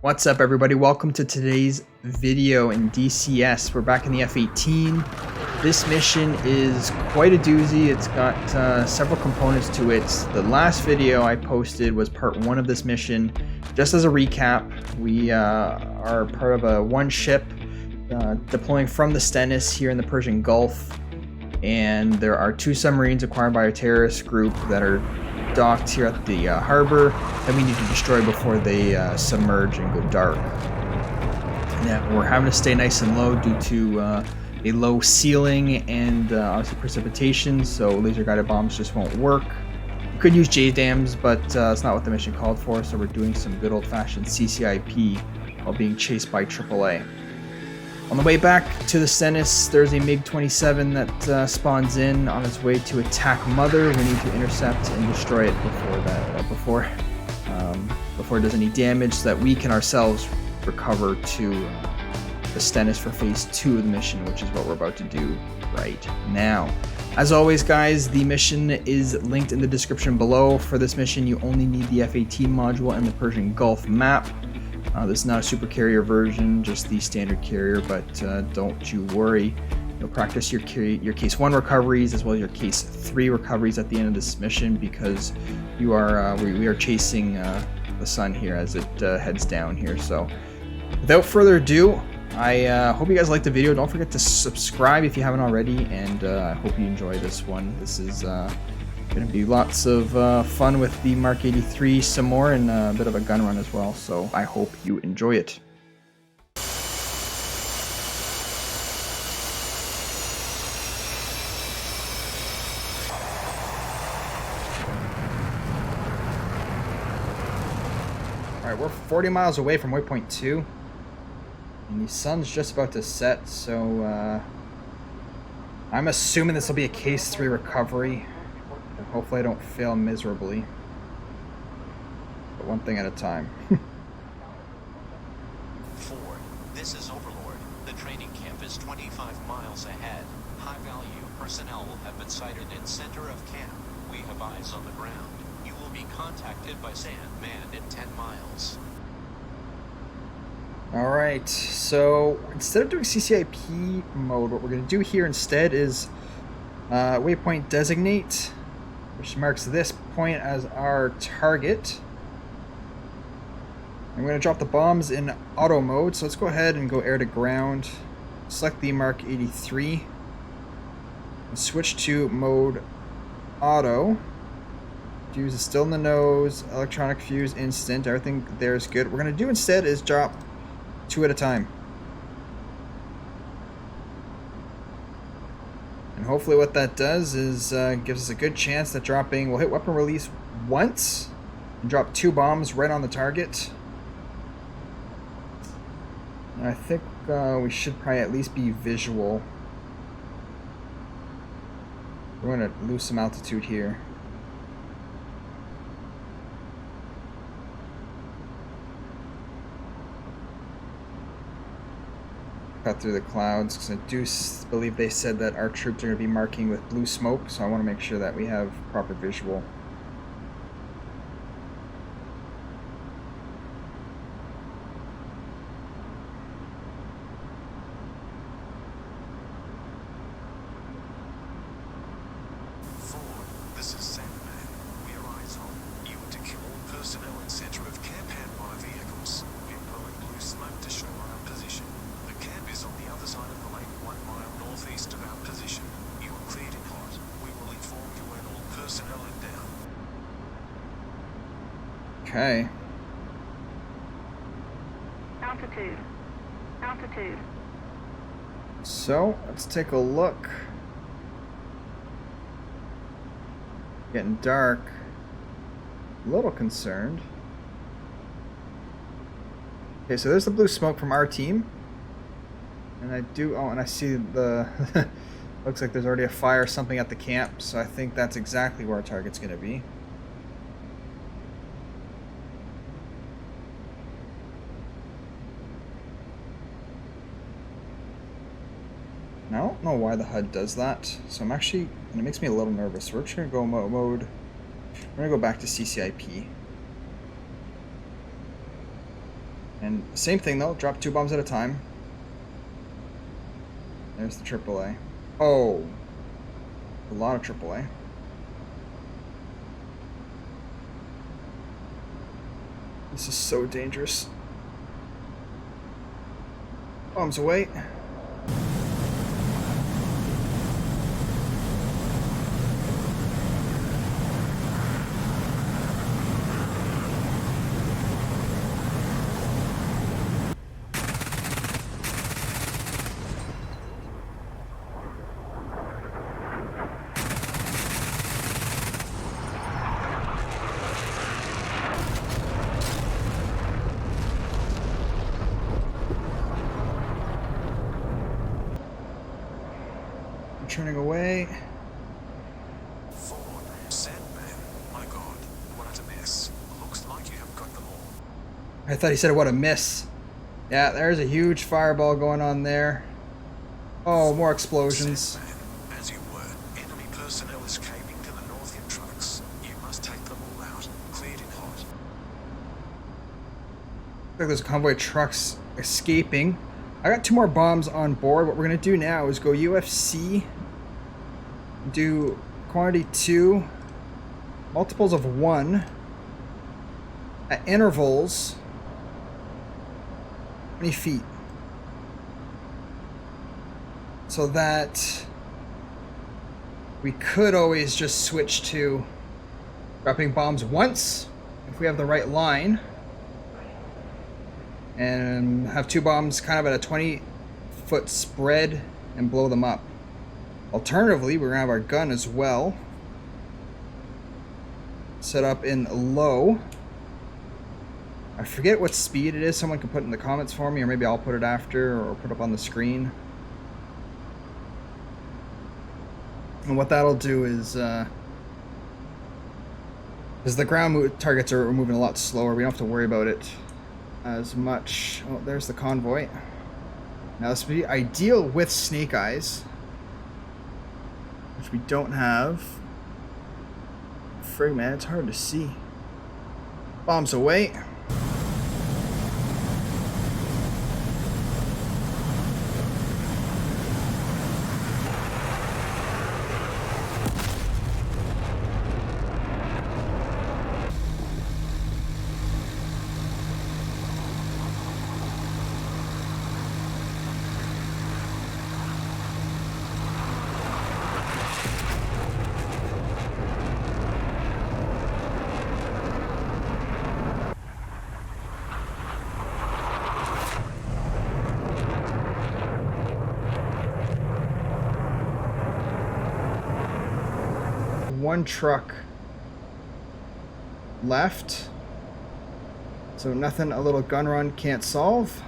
What's up, everybody? Welcome to today's video in DCS. We're back in the F-18. This mission is quite a doozy. It's got several components to it. The last video I posted was part 1 of this mission. Just as a recap, we are part of a one ship deploying from the Stennis here in the Persian Gulf. And there are 2 submarines acquired by a terrorist group that are docked here at the harbor that we need to destroy before they submerge and go dark. Now we're having to stay nice and low due to a low ceiling and obviously precipitation, so laser guided bombs just won't work. We could use JDAMs, but it's not what the mission called for, so we're doing some good old-fashioned CCIP while being chased by AAA. On the way back to the Stennis, there's a MiG-27 that spawns in on its way to attack Mother. We need to intercept and destroy it before it does any damage, so that we can ourselves recover to the Stennis for phase 2 of the mission, which is what we're about to do right now. As always, guys, the mission is linked in the description below. For this mission, you only need the F-18 module and the Persian Gulf map. This is not a Supercarrier version, just the standard carrier, but don't you worry. You'll practice your case 1 recoveries as well as your case 3 recoveries at the end of this mission, because you are we are chasing the sun here as it heads down here. So without further ado, I hope you guys liked the video. Don't forget to subscribe if you haven't already, and I hope you enjoy this one. This is going to be lots of fun with the Mark 83 some more, and a bit of a gun run as well, so I hope you enjoy it. Alright, we're 40 miles away from waypoint 2, and the sun's just about to set, so I'm assuming this will be a case 3 recovery. Hopefully I don't fail miserably, but one thing at a time. 4, this is Overlord. The training camp is 25 miles ahead. High-value personnel have been sighted in center of camp. We have eyes on the ground. You will be contacted by SAN manned in 10 miles. Alright, so instead of doing CCIP mode, what we're going to do here instead is waypoint designate, which marks this point as our target. I'm going to drop the bombs in auto mode, so let's go ahead and go air to ground. Select the Mark 83 and switch to mode auto. Fuse is still in the nose, electronic fuse instant, everything there is good. What we're going to do instead is drop 2 at a time. And hopefully what that does is gives us a good chance that we'll hit weapon release once and drop 2 bombs right on the target. And I think we should probably at least be visual. We're going to lose some altitude here. Cut through the clouds, because I do believe they said that our troops are going to be marking with blue smoke, so I want to make sure that we have proper visual. This is Sandman. We are eyes on. You are to kill all personnel in center of camp and by vehicles. We're blowing blue smoke to show our position. The camp is on the other side of the lake, 1 mile northeast of our position. You are cleared in hot. We will inform you when all personnel are down. Okay. Altitude. So, let's take a look. Getting dark. A little concerned. Okay, so there's the blue smoke from our team. And and I see the looks like there's already a fire or something at the camp, so I think that's exactly where our target's going to be. And I don't know why the HUD does that, so I'm actually, and it makes me a little nervous. So we're just going to go mode, we're going to go back to CCIP. And same thing though, drop 2 bombs at a time. There's the AAA. Oh, a lot of AAA. This is so dangerous. Bombs away. Turning away. Forward, Sandman. My God, what a mess. Looks like you have got them all. I thought he said what a miss. Yeah, there's a huge fireball going on there. Oh, more explosions. Sandman, as you were, enemy personnel escaping to the north in trucks. You must take them all out. Cleared in hot. Looks like there's convoy trucks escaping. I got 2 more bombs on board. What we're gonna do now is go UFC. Do quantity 2, multiples of 1 at intervals 20 feet, so that we could always just switch to dropping bombs once if we have the right line, and have 2 bombs kind of at a 20-foot spread and blow them up. Alternatively, we're gonna have our gun as well set up in low. I forget what speed it is. Someone can put it in the comments for me, or maybe I'll put it after or put up on the screen. And what that'll do is, because the ground targets are moving a lot slower, we don't have to worry about it as much. Oh, there's the convoy. Now this would be ideal with snake eyes, which we don't have. Frig, man, it's hard to see. Bombs away. One truck left, so nothing a little gun run can't solve.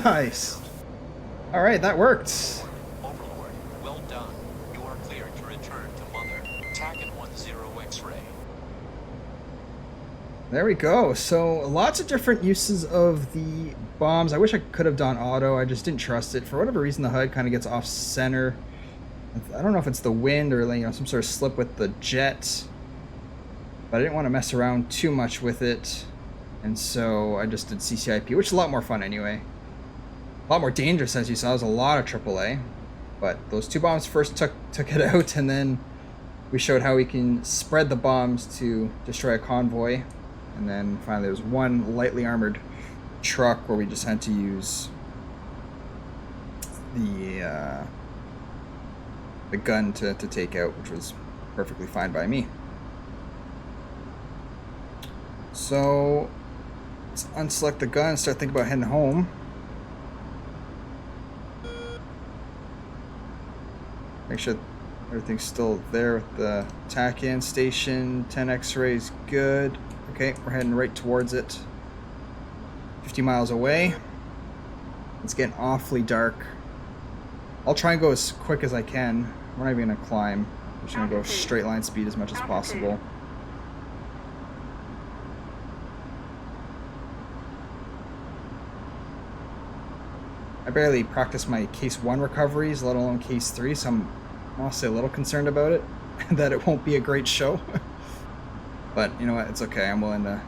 Nice. All right, that worked. Overlord, well done. You are cleared to return to Mother. TAC and 10 X-ray. There we go. So lots of different uses of the bombs. I wish I could have done auto. I just didn't trust it. For whatever reason, the HUD kind of gets off center. I don't know if it's the wind or some sort of slip with the jet, but I didn't want to mess around too much with it, and so I just did CCIP, which is a lot more fun anyway. A lot more dangerous, as you saw. There's a lot of AAA, but those 2 bombs first took it out, and then we showed how we can spread the bombs to destroy a convoy, and then finally there was one lightly armored truck where we just had to use the the gun to take out, which was perfectly fine by me. So let's unselect the gun and start thinking about heading home. Make sure everything's still there with the tack-in station. 10 X-rays, good. Okay, we're heading right towards it. 50 miles away. It's getting awfully dark. I'll try and go as quick as I can. We're not even gonna climb. We're just gonna go straight line speed as much as possible. I barely practice my case 1 recoveries, let alone case 3, so I'm honestly a little concerned about it, that it won't be a great show. But you know what, it's okay. I'm willing to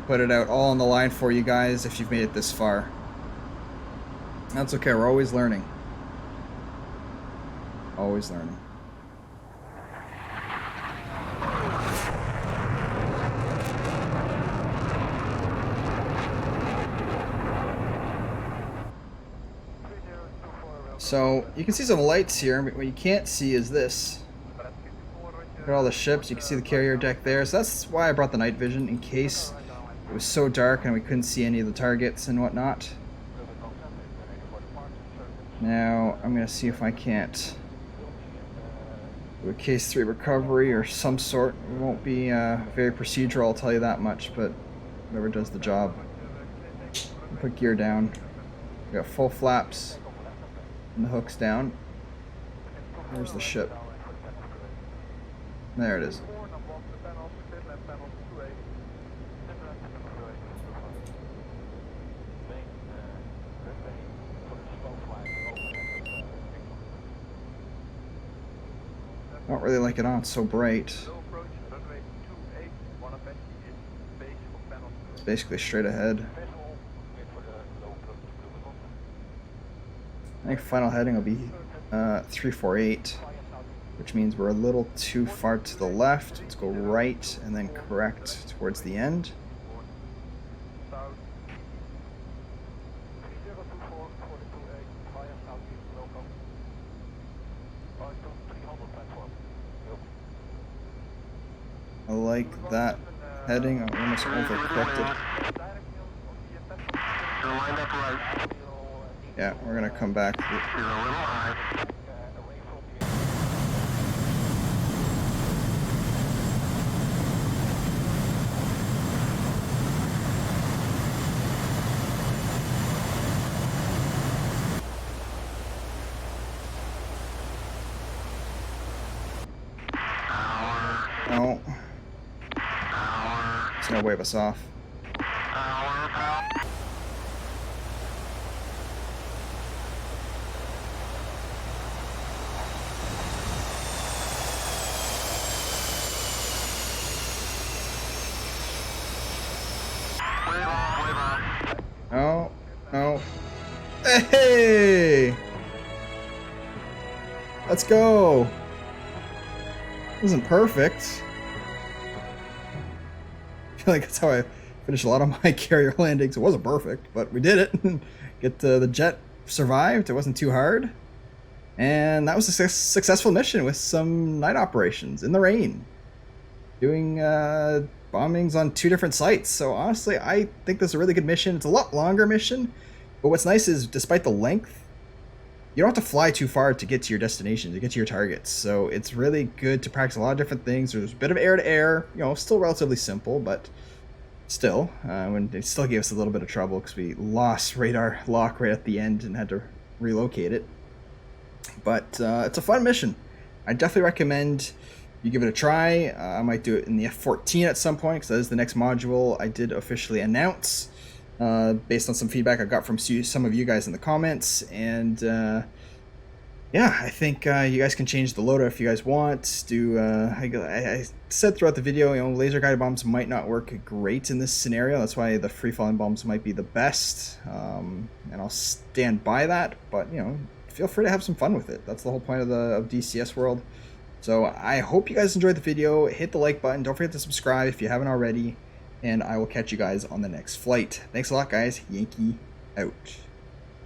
put it out all on the line for you guys if you've made it this far. That's okay, we're always learning. Always learning. So you can see some lights here, but what you can't see is this. Look at all the ships. You can see the carrier deck there. So that's why I brought the night vision, in case it was so dark and we couldn't see any of the targets and whatnot. Now I'm gonna see if I can't do a case 3 recovery or some sort. It won't be very procedural, I'll tell you that much, but whatever does the job. Put gear down. We got full flaps and the hooks down. Where's the ship? There it is. I don't really like it on, it's so bright. It's basically straight ahead. I think final heading will be 348, which means we're a little too far to the left. Let's go right and then correct towards the end. I like that heading. I'm almost overcorrected. Yeah, we're gonna come back. No. It's gonna wave us off. Oh, no. Hey! Let's go! Wasn't perfect. I feel like that's how I finish a lot of my carrier landings. It wasn't perfect, but we did it. Get the jet survived. It wasn't too hard. And that was a successful mission with some night operations in the rain. Doing bombings on 2 different sites. So honestly, I think this is a really good mission. It's a lot longer mission, but what's nice is despite the length, you don't have to fly too far to get to your destination, to get to your targets. So it's really good to practice a lot of different things. There's a bit of air-to-air, you know, still relatively simple, but still, when it still gave us a little bit of trouble because we lost radar lock right at the end and had to relocate it. But it's a fun mission. I definitely recommend you give it a try. I might do it in the F14 at some point because that is the next module I did officially announce. Based on some feedback I got from some of you guys in the comments, and yeah, I think you guys can change the loadout if you guys want. I said throughout the video, you know, laser guided bombs might not work great in this scenario. That's why the free falling bombs might be the best, and I'll stand by that. But you know, feel free to have some fun with it. That's the whole point of DCS World. So I hope you guys enjoyed the video. Hit the like button. Don't forget to subscribe if you haven't already. And I will catch you guys on the next flight. Thanks a lot, guys. Yankee out.